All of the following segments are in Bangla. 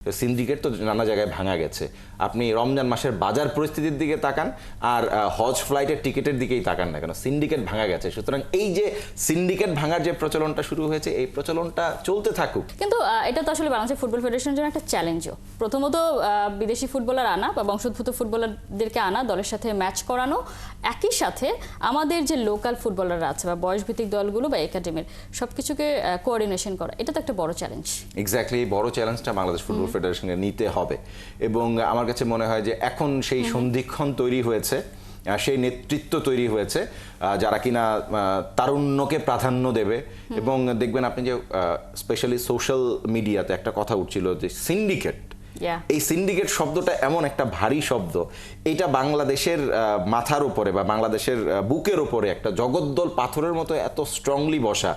সিন্ডিকেট তো নানা জায়গায় ভাঙা গেছে। আপনি রমজান মাসের বাজার পরিস্থিতির দিকে তাকান আর হজ ফ্লাইটের টিকিটের দিকেই তাকান না কেন, সিন্ডিকেট ভাঙা গেছে। সুতরাং এই যে সিন্ডিকেট ভাঙার যে প্রচলনটা শুরু হয়েছে, এই প্রচলনটা চলতে থাকুক। কিন্তু এটা তো আসলে বাংলাদেশ ফুটবল ফেডারেশনের জন্য একটা চ্যালেঞ্জও। প্রথমত বিদেশি ফুটবলার আনা বা বংশোদ্ভূত ফুটবলারদেরকে আনা, দলের সাথে ম্যাচ করানো, একই সাথে আমাদের যে লোকাল ফুটবলাররা আছে বা বয়সভিত্তিক দলগুলো বা একাডেমির সবকিছুকে কোঅর্ডিনেশন করা, এটা তো একটা বড় চ্যালেঞ্জ। এক্স্যাক্টলি, এই বড় চ্যালেঞ্জটা বাংলাদেশ ফুটবল ফেডারেশনকে নিতে হবে এবং আমার কাছে মনে হয় যে এখন সেই সন্ধিক্ষণ তৈরি হয়েছে, সেই নেতৃত্ব তৈরি হয়েছে যারা কিনা তারুণ্যকে প্রাধান্য দেবে। এবং দেখবেন আপনি যে স্পেশালি সোশ্যাল মিডিয়াতে একটা কথা উঠছিল যে সিন্ডিকেট, এই সিন্ডিকেট শব্দটা এমন একটা ভারী শব্দ, এটা বাংলাদেশের মাথার উপরে বা বাংলাদেশের বুকের উপরে একটা জগদ্দল পাথরের মতো এত স্ট্রংলি বসা।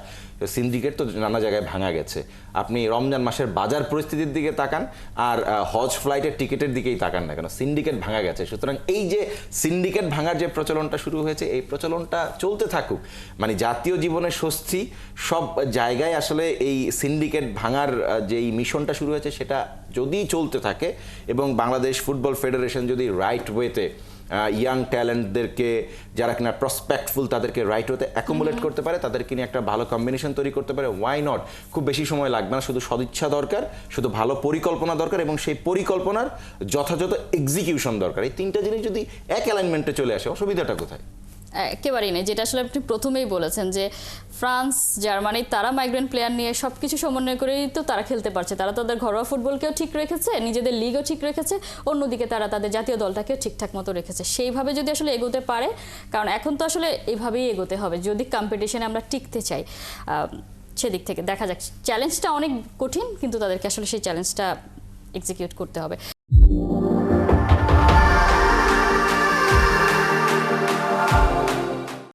সিন্ডিকেট তো নানা জায়গায় ভাঙা গেছে। আপনি রমজান মাসের বাজার পরিস্থিতির দিকে তাকান আর হজ ফ্লাইটের টিকিটের দিকেই তাকান না কেন, সিন্ডিকেট ভাঙা গেছে। সুতরাং এই যে সিন্ডিকেট ভাঙার যে প্রচলনটা শুরু হয়েছে, এই প্রচলনটা চলতে থাকুক। মানে জাতীয় জীবনের স্বস্তি সব জায়গায় আসলে এই সিন্ডিকেট ভাঙার যেই মিশনটা শুরু হয়েছে সেটা যদি চলতে থাকে এবং বাংলাদেশ ফুটবল ফেডারেশন যদি রাইট ওয়েতে ইয়াং ট্যালেন্টদেরকে, যারা কিনা প্রসপেক্টফুল, তাদেরকে রাইট ওয়েতে অ্যাকোমোডেট করতে পারে, তাদেরকে নিয়ে একটা ভালো কম্বিনেশন তৈরি করতে পারে, ওয়াই নট। খুব বেশি সময় লাগবে না, শুধু সদিচ্ছা দরকার, শুধু ভালো পরিকল্পনা দরকার এবং সেই পরিকল্পনার যথাযথ এক্সিকিউশন দরকার। এই তিনটা জিনিস যদি এক অ্যালাইনমেন্টে চলে আসে, অসুবিধাটা কোথায়? একেবারেই নেই। যেটা আসলে আপনি প্রথমেই বলেছেন যে ফ্রান্স, জার্মানি, তারা মাইগ্রেন্ট প্লেয়ার নিয়ে সবকিছু সমন্বয় করেই তো তারা খেলতে পারছে। তারা তাদের ঘরোয়া ফুটবলকেও ঠিক রেখেছে, নিজেদের লিগও ঠিক রেখেছে, অন্যদিকে তারা তাদের জাতীয় দলটাকেও ঠিকঠাক মতো রেখেছে। সেইভাবে যদি আসলে এগোতে পারে, কারণ এখন তো আসলে এইভাবেই এগোতে হবে যদি কম্পিটিশনে আমরা টিকতে চাই। সেদিক থেকে দেখা যাক, চ্যালেঞ্জটা অনেক কঠিন, কিন্তু তাদেরকে আসলে সেই চ্যালেঞ্জটা এক্সিকিউট করতে হবে।